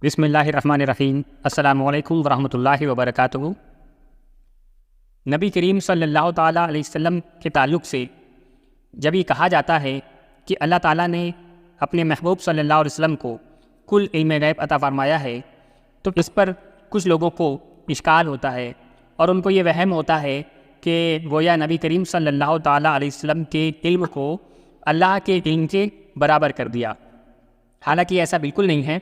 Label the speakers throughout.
Speaker 1: بسم اللہ الرحمن الرحیم۔ السلام علیکم ورحمۃ اللہ وبرکاتہ۔ نبی کریم صلی اللہ تعالیٰ علیہ وسلم کے تعلق سے جب یہ کہا جاتا ہے کہ اللہ تعالیٰ نے اپنے محبوب صلی اللہ علیہ وسلم کو کل علم غیب عطا فرمایا ہے، تو اس پر کچھ لوگوں کو اشکال ہوتا ہے اور ان کو یہ وہم ہوتا ہے کہ گویا نبی کریم صلی اللہ تعالیٰ علیہ وسلم کے علم کو اللہ کے علم کے برابر کر دیا۔ حالانکہ ایسا بالکل نہیں ہے۔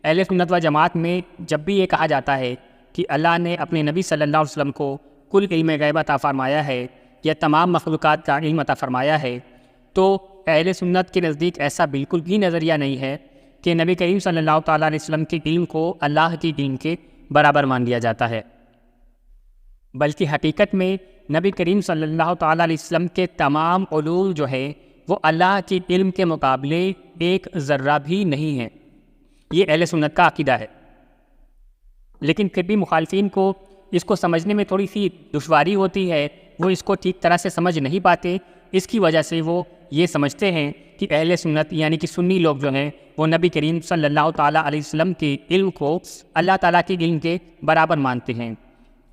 Speaker 1: اہل سنت و جماعت میں جب بھی یہ کہا جاتا ہے کہ اللہ نے اپنے نبی صلی اللہ علیہ وسلم کو کل علم غیب عطا فرمایا ہے یا تمام مخلوقات کا علم عطا فرمایا ہے، تو اہل سنت کے نزدیک ایسا بالکل بھی نظریہ نہیں ہے کہ نبی کریم صلی اللہ تعالیٰ علیہ وسلم کے علم کو اللہ کے علم کے برابر مان لیا جاتا ہے، بلکہ حقیقت میں نبی کریم صلی اللہ تعالیٰ علیہ وسلم کے تمام علوم جو ہے وہ اللہ کے علم کے مقابلے ایک ذرہ بھی نہیں ہے۔ یہ اہل سنت کا عقیدہ ہے، لیکن پھر بھی مخالفین کو اس کو سمجھنے میں تھوڑی سی دشواری ہوتی ہے، وہ اس کو ٹھیک طرح سے سمجھ نہیں پاتے۔ اس کی وجہ سے وہ یہ سمجھتے ہیں کہ اہل سنت یعنی کہ سنی لوگ جو ہیں وہ نبی کریم صلی اللہ تعالیٰ علیہ وسلم کے علم کو اللہ تعالیٰ کے علم کے برابر مانتے ہیں۔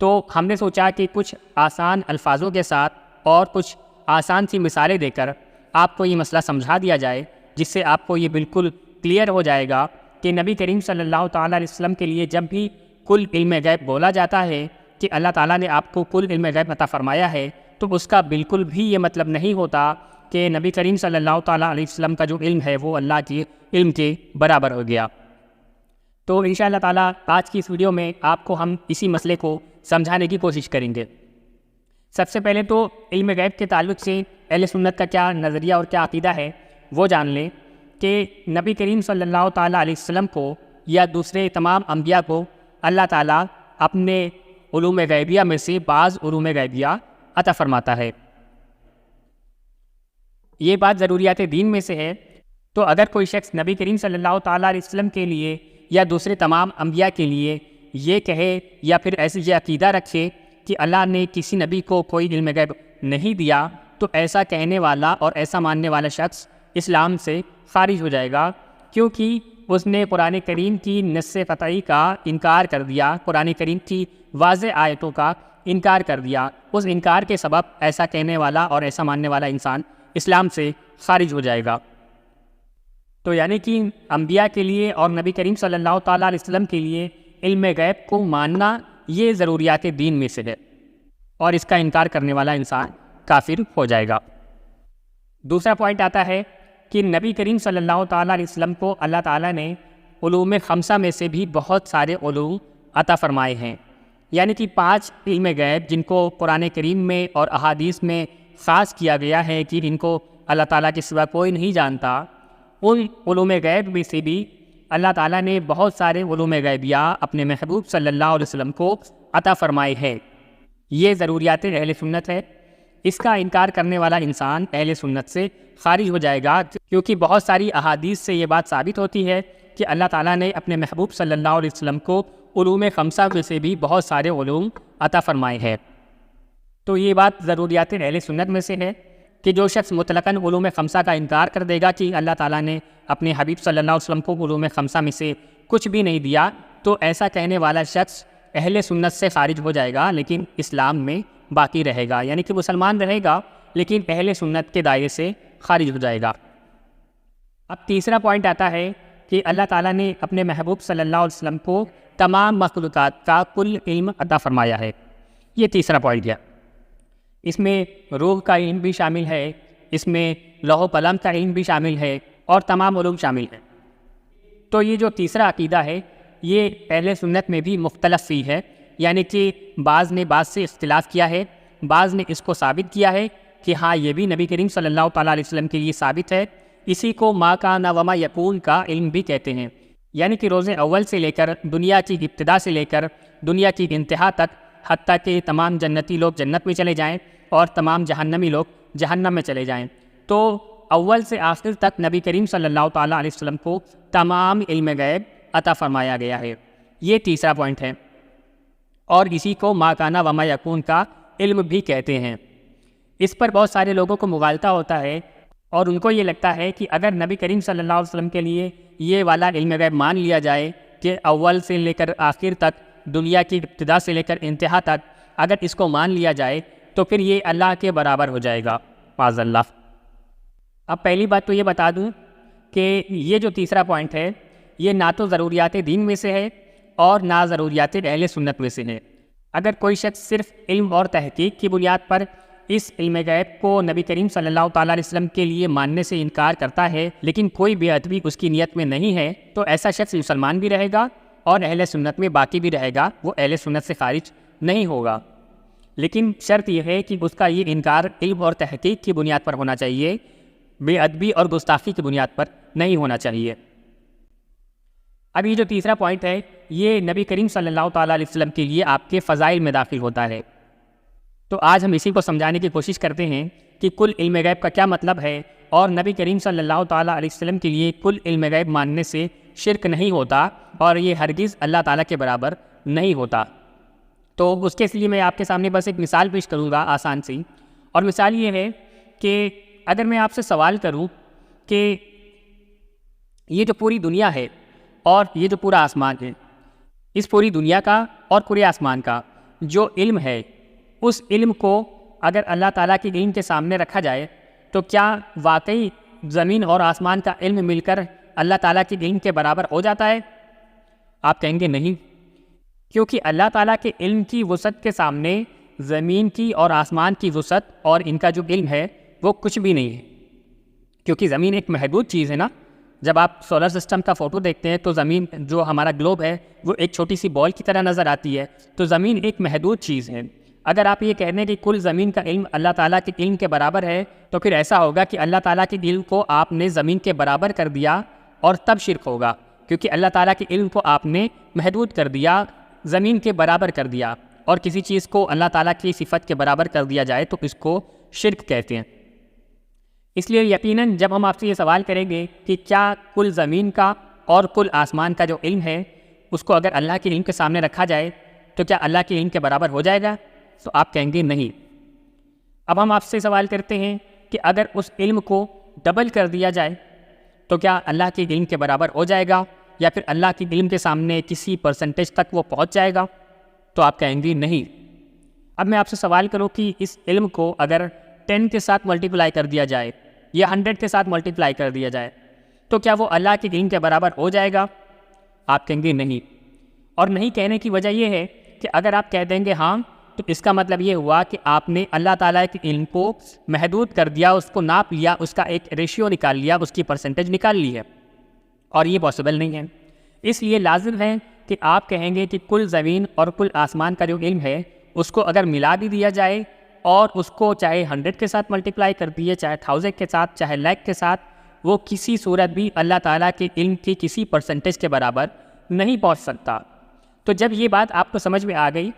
Speaker 1: تو ہم نے سوچا کہ کچھ آسان الفاظوں کے ساتھ اور کچھ آسان سی مثالیں دے کر آپ کو یہ مسئلہ سمجھا دیا جائے، جس سے آپ کو یہ بالکل کلیئر ہو جائے گا کہ نبی کریم صلی اللہ تعالیٰ علیہ وسلم کے لیے جب بھی کل علم غیب بولا جاتا ہے کہ اللہ تعالیٰ نے آپ کو کل علم غیب عطا فرمایا ہے، تو اس کا بالکل بھی یہ مطلب نہیں ہوتا کہ نبی کریم صلی اللہ تعالیٰ علیہ وسلم کا جو علم ہے وہ اللہ کے علم کے برابر ہو گیا۔ تو انشاءاللہ تعالیٰ آج کی اس ویڈیو میں آپ کو ہم اسی مسئلے کو سمجھانے کی کوشش کریں گے۔ سب سے پہلے تو علم غیب کے تعلق سے اہل سنت کا کیا نظریہ اور کیا عقیدہ ہے وہ جان لیں کہ نبی کریم صلی اللہ تعالیٰ علیہ وسلم کو یا دوسرے تمام انبیاء کو اللہ تعالیٰ اپنے علوم غیبیہ میں سے بعض علوم غیبیہ عطا فرماتا ہے۔ یہ بات ضروریات دین میں سے ہے، تو اگر کوئی شخص نبی کریم صلی اللہ تعالیٰ علیہ وسلم کے لیے یا دوسرے تمام انبیاء کے لیے یہ کہے یا پھر ایسے یہ عقیدہ رکھے کہ اللہ نے کسی نبی کو کوئی علم غیب نہیں دیا، تو ایسا کہنے والا اور ایسا ماننے والا شخص اسلام سے خارج ہو جائے گا، کیونکہ اس نے قرآن کریم کی نص قطعی کا انکار کر دیا، قرآن کریم کی واضح آیتوں کا انکار کر دیا۔ اس انکار کے سبب ایسا کہنے والا اور ایسا ماننے والا انسان اسلام سے خارج ہو جائے گا۔ تو یعنی کہ انبیاء کے لیے اور نبی کریم صلی اللہ تعالیٰ علیہ وسلم کے لیے علم غیب کو ماننا یہ ضروریات دین میں سے ہے، اور اس کا انکار کرنے والا انسان کافر ہو جائے گا۔ دوسرا پوائنٹ آتا ہے کہ نبی کریم صلی اللہ تعالیٰ علیہ وسلم کو اللہ تعالیٰ نے علوم خمسہ میں سے بھی بہت سارے علوم عطا فرمائے ہیں، یعنی کہ 5 علم غیب جن کو قرآن کریم میں اور احادیث میں خاص کیا گیا ہے کہ ان کو اللہ تعالیٰ کے سوا کوئی نہیں جانتا، ان علوم غیب میں سے بھی اللہ تعالیٰ نے بہت سارے علوم غیبیہ اپنے محبوب صلی اللہ علیہ وسلم کو عطا فرمائے ہیں۔ یہ ضروریات اہل سنت ہے، اس کا انکار کرنے والا انسان اہل سنت سے خارج ہو جائے گا، کیونکہ بہت ساری احادیث سے یہ بات ثابت ہوتی ہے کہ اللہ تعالیٰ نے اپنے محبوب صلی اللہ علیہ وسلم کو علوم خمسہ میں سے بھی بہت سارے علوم عطا فرمائے ہیں۔ تو یہ بات ضروریات اہل سنت میں سے ہے کہ جو شخص مطلقاً علوم خمسہ کا انکار کر دے گا کہ اللہ تعالیٰ نے اپنے حبیب صلی اللہ علیہ وسلم کو علوم خمسہ میں سے کچھ بھی نہیں دیا، تو ایسا کہنے والا شخص اہل سنت سے خارج ہو جائے گا، لیکن اسلام میں باقی رہے گا، یعنی کہ مسلمان رہے گا لیکن اہل سنت کے دائرے سے خارج ہو جائے گا۔ اب تیسرا پوائنٹ آتا ہے کہ اللہ تعالیٰ نے اپنے محبوب صلی اللہ علیہ وسلم کو تمام مخلوقات کا کل علم عطا فرمایا ہے۔ یہ تیسرا پوائنٹ ہے۔ اس میں روح کا علم بھی شامل ہے، اس میں لوح و قلم کا علم بھی شامل ہے، اور تمام علوم شامل ہیں۔ تو یہ جو تیسرا عقیدہ ہے یہ اہل سنت میں بھی مختلف ہی ہے، یعنی کہ بعض نے بعض سے اختلاف کیا ہے، بعض نے اس کو ثابت کیا ہے کہ ہاں یہ بھی نبی کریم صلی اللہ تعالیٰ علیہ وسلم کے لیے ثابت ہے۔ اسی کو ما کان و ما یکون کا علم بھی کہتے ہیں، یعنی کہ روز اول سے لے کر دنیا کی ابتدا سے لے کر دنیا کی انتہا تک، حتیٰ کہ تمام جنتی لوگ جنت میں چلے جائیں اور تمام جہنمی لوگ جہنم میں چلے جائیں، تو اول سے آخر تک نبی کریم صلی اللہ تعالیٰ علیہ وسلم کو تمام علم غیب عطا فرمایا گیا ہے۔ یہ تیسرا پوائنٹ ہے، اور اسی کو ما کان و ما یکون کا علم بھی کہتے ہیں۔ اس پر بہت سارے لوگوں کو مغالطہ ہوتا ہے، اور ان کو یہ لگتا ہے کہ اگر نبی کریم صلی اللہ علیہ وسلم کے لیے یہ والا علم غیب مان لیا جائے کہ اول سے لے کر آخر تک، دنیا کی ابتدا سے لے کر انتہا تک اگر اس کو مان لیا جائے تو پھر یہ اللہ کے برابر ہو جائے گا معاذ اللہ۔ اب پہلی بات تو یہ بتا دوں کہ یہ جو تیسرا پوائنٹ ہے یہ نہ تو ضروریات دین میں سے ہے اور نہ ضروریات اہل سنت میں سے ہے۔ اگر کوئی شخص صرف علم اور تحقیق کی بنیاد پر اس علم غیب کو نبی کریم صلی اللہ تعالیٰ علیہ وسلم کے لیے ماننے سے انکار کرتا ہے لیکن کوئی بے ادبی اس کی نیت میں نہیں ہے تو ایسا شخص مسلمان بھی رہے گا اور اہل سنت میں باقی بھی رہے گا، وہ اہل سنت سے خارج نہیں ہوگا۔ لیکن شرط یہ ہے کہ اس کا یہ انکار علم اور تحقیق کی بنیاد پر ہونا چاہیے، بے ادبی اور گستاخی کی بنیاد پر نہیں ہونا چاہیے۔ اب یہ جو تیسرا پوائنٹ ہے یہ نبی کریم صلی اللہ تعالیٰ علیہ وسلم کے لیے آپ کے فضائل میں داخل ہوتا ہے، تو آج ہم اسی کو سمجھانے کی کوشش کرتے ہیں کہ کل علم غیب کا کیا مطلب ہے، اور نبی کریم صلی اللہ تعالیٰ علیہ وسلم کے لیے کل علم غیب ماننے سے شرک نہیں ہوتا اور یہ ہرگز اللہ تعالیٰ کے برابر نہیں ہوتا۔ تو اس کے لیے میں آپ کے سامنے بس ایک مثال پیش کروں گا آسان سی، اور مثال یہ ہے کہ اگر میں آپ سے سوال کروں کہ یہ جو پوری دنیا ہے اور یہ جو پورا آسمان ہے، اس پوری دنیا کا اور پورے آسمان کا جو علم ہے، اس علم کو اگر اللہ تعالیٰ کے علم کے سامنے رکھا جائے تو کیا واقعی زمین اور آسمان کا علم مل کر اللہ تعالیٰ کے علم کے برابر ہو جاتا ہے؟ آپ کہیں گے نہیں، کیونکہ اللہ تعالیٰ کے علم کی وسعت کے سامنے زمین کی اور آسمان کی وسعت اور ان کا جو علم ہے وہ کچھ بھی نہیں ہے، کیونکہ زمین ایک محدود چیز ہے نا۔ جب آپ سولر سسٹم کا فوٹو دیکھتے ہیں تو زمین جو ہمارا گلوب ہے وہ ایک چھوٹی سی بال کی طرح نظر آتی ہے، تو زمین ایک محدود چیز ہے۔ اگر آپ یہ کہہ دیں کہ کل زمین کا علم اللہ تعالیٰ کے علم کے برابر ہے تو پھر ایسا ہوگا کہ اللہ تعالیٰ کے علم کو آپ نے زمین کے برابر کر دیا اور تب شرک ہوگا، کیونکہ اللہ تعالیٰ کے علم کو آپ نے محدود کر دیا، زمین کے برابر کر دیا، اور کسی چیز کو اللہ تعالیٰ کی صفت کے برابر کر دیا جائے تو اس کو شرک کہتے ہیں۔ اس لیے یقیناً جب ہم آپ سے یہ سوال کریں گے کہ کیا کل زمین کا اور کل آسمان کا جو علم ہے اس کو اگر اللہ کے علم کے سامنے رکھا جائے تو کیا اللہ کے علم کے برابر ہو جائے گا؟ تو آپ کہیں گے نہیں۔ اب ہم آپ سے سوال کرتے ہیں کہ اگر اس علم کو ڈبل کر دیا جائے تو کیا اللہ کے علم کے برابر ہو جائے گا، یا پھر اللہ کے علم کے سامنے کسی پرسنٹیج تک وہ پہنچ جائے گا؟ تو آپ کہیں گے نہیں۔ اب میں آپ سے سوال کروں کہ اس علم کو اگر 10 کے ساتھ ملٹیپلائی کر دیا جائے یا 100 کے ساتھ ملٹیپلائی کر دیا جائے تو کیا وہ اللہ کے علم کے برابر ہو جائے گا؟ آپ کہیں گے نہیں۔ اور نہیں کہنے کی وجہ یہ ہے کہ اگر آپ کہہ دیں گے ہاں تو اس کا مطلب یہ ہوا کہ آپ نے اللہ تعالیٰ کے علم کو محدود کر دیا، اس کو ناپ لیا، اس کا ایک ریشیو نکال لیا، اس کی پرسنٹیج نکال لی ہے، اور یہ پاسبل نہیں ہے۔ اس لیے لازم ہے کہ آپ کہیں گے کہ کل زمین اور کل آسمان کا جو علم ہے اس کو اگر ملا بھی دیا جائے اور اس کو چاہے 100 کے ساتھ ملٹیپلائی کر دیے، چاہے 1000 کے ساتھ، چاہے لاکھ کے ساتھ، وہ کسی صورت بھی اللہ تعالیٰ کے علم کی کسی پرسنٹیج کے برابر نہیں پہنچ سکتا۔ تو جب یہ بات آپ کو سمجھ میں آ گئی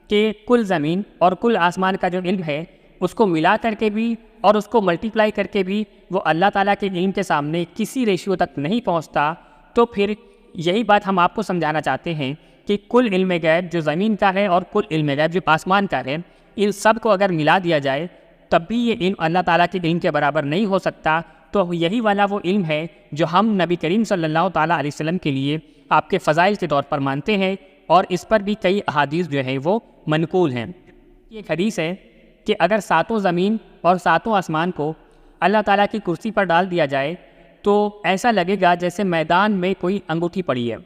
Speaker 1: کہ کل زمین اور کل آسمان کا جو علم ہے اس کو ملا کر کے بھی اور اس کو ملٹیپلائی کر کے بھی وہ اللہ تعالیٰ کے علم کے سامنے کسی ریشیو تک نہیں پہنچتا، تو پھر یہی بات ہم آپ کو سمجھانا چاہتے ہیں کہ کل علم غیب جو زمین کا ہے اور کل علم غیب جو آسمان کا ہے، ان سب کو اگر ملا دیا جائے تب بھی یہ علم اللہ تعالیٰ کے علم کے برابر نہیں ہو سکتا۔ تو یہی والا وہ علم ہے جو ہم نبی کریم صلی اللہ تعالیٰ علیہ وسلم کے لیے آپ کے فضائل کے طور پر مانتے ہیں، اور اس پر بھی کئی احادیث جو ہیں وہ منقول ہیں۔ یہ ایک حدیث ہے کہ اگر 7 زمین اور 7 آسمان کو اللہ تعالیٰ کی کرسی پر ڈال دیا جائے تو ایسا لگے گا جیسے میدان میں کوئی انگوٹھی پڑی ہے،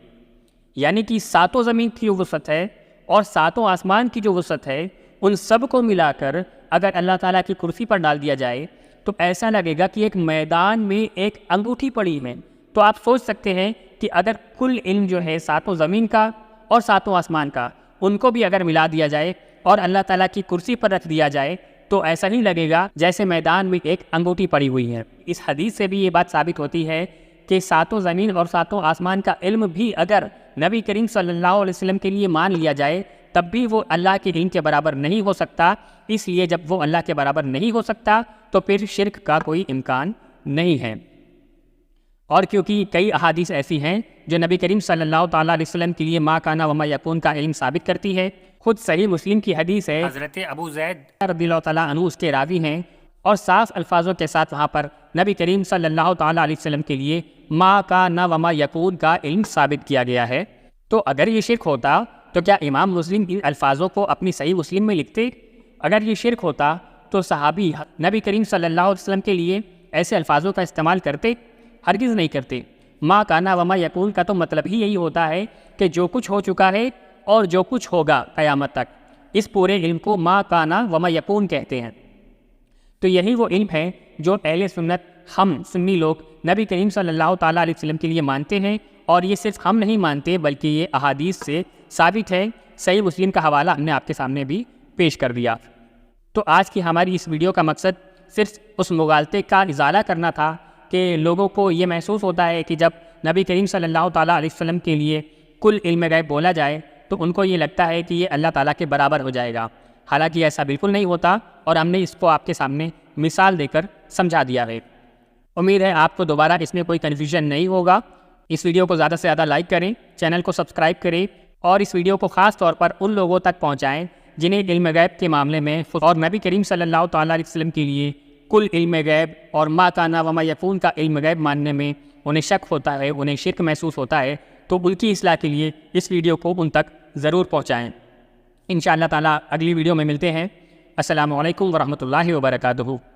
Speaker 1: یعنی کہ 7 زمین کی جو وسعت ہے اور 7 آسمان کی جو وسعت ہے ان سب کو ملا کر اگر اللہ تعالیٰ کی کرسی پر ڈال دیا جائے تو ایسا لگے گا کہ ایک میدان میں ایک انگوٹھی پڑی ہے۔ تو آپ سوچ سکتے ہیں کہ اگر کل علم جو ہے 7 زمین کا اور 7 آسمان کا، ان کو بھی اگر ملا دیا جائے اور اللہ تعالیٰ کی کرسی پر رکھ دیا جائے تو ایسا ہی لگے گا جیسے میدان میں ایک انگوٹھی پڑی ہوئی ہے۔ اس حدیث سے بھی یہ بات ثابت ہوتی ہے کہ 7 زمین اور 7 آسمان کا علم بھی اگر نبی کریم صلی اللہ علیہ وسلم کے لیے مان لیا جائے تب بھی وہ اللہ کے علم کے برابر نہیں ہو سکتا۔ اس لیے جب وہ اللہ کے برابر نہیں ہو سکتا تو پھر شرک کا کوئی امکان نہیں ہے۔ اور کیونکہ کئی احادیث ایسی ہیں جو نبی کریم صلی اللہ تعالیٰ علیہ وسلم کے لیے ما کانا وما یکون کا علم ثابت کرتی ہے۔ خود صحیح مسلم کی حدیث ہے، حضرت ابو زید رضی اللہ تعالیٰ عنہ اس کے راوی ہیں، اور صاف الفاظوں کے ساتھ وہاں پر نبی کریم صلی اللہ تعالیٰ علیہ وسلم کے لیے ما کانا وما یکون کا علم ثابت کیا گیا ہے۔ تو اگر یہ شرک ہوتا تو کیا امام مسلم ان الفاظوں کو اپنی صحیح مسلم میں لکھتے؟ اگر یہ شرک ہوتا تو صحابی نبی کریم صلی اللہ علیہ وسلم کے لیے ایسے الفاظوں کا استعمال کرتے؟ ہرگز نہیں کرتے۔ ما کانا وما یکون کا تو مطلب ہی یہی ہوتا ہے کہ جو کچھ ہو چکا ہے اور جو کچھ ہوگا قیامت تک، اس پورے علم کو ما کانا وما یکون کہتے ہیں۔ تو یہی وہ علم ہے جو اہل سنت، ہم سنی لوگ نبی کریم صلی اللہ تعالیٰ علیہ وسلم کے لیے مانتے ہیں، اور یہ صرف ہم نہیں مانتے بلکہ یہ احادیث سے ثابت ہے۔ صحیح مسلم کا حوالہ ہم نے آپ کے سامنے بھی پیش کر دیا۔ تو آج کی ہماری اس ویڈیو کا مقصد صرف اس مغالطے کا ازالہ کرنا تھا کہ لوگوں کو یہ محسوس ہوتا ہے کہ جب نبی کریم صلی اللہ تعالیٰ علیہ وسلم کے لیے کل علم غیب بولا جائے تو ان کو یہ لگتا ہے کہ یہ اللہ تعالیٰ کے برابر ہو جائے گا، حالانکہ ایسا بالکل نہیں ہوتا، اور ہم نے اس کو آپ کے سامنے مثال دے کر سمجھا دیا ہے۔ امید ہے آپ کو دوبارہ اس میں کوئی کنفیوژن نہیں ہوگا۔ اس ویڈیو کو زیادہ سے زیادہ لائک کریں، چینل کو سبسکرائب کریں، اور اس ویڈیو کو خاص طور پر ان لوگوں تک پہنچائیں جنہیں علم غیب کے معاملے میں اور نبی کریم صلی اللہ تعالیٰ علیہ وسلم کے لیے کل علم غیب اور ما کانا وما یکون کا علم غیب ماننے میں انہیں شک ہوتا ہے، انہیں شرک محسوس ہوتا ہے، تو ان کی اصلاح کے لیے اس ویڈیو کو ان تک ضرور پہنچائیں۔ انشاءاللہ تعالیٰ اگلی ویڈیو میں ملتے ہیں۔ السلام علیکم ورحمۃ اللہ وبرکاتہ۔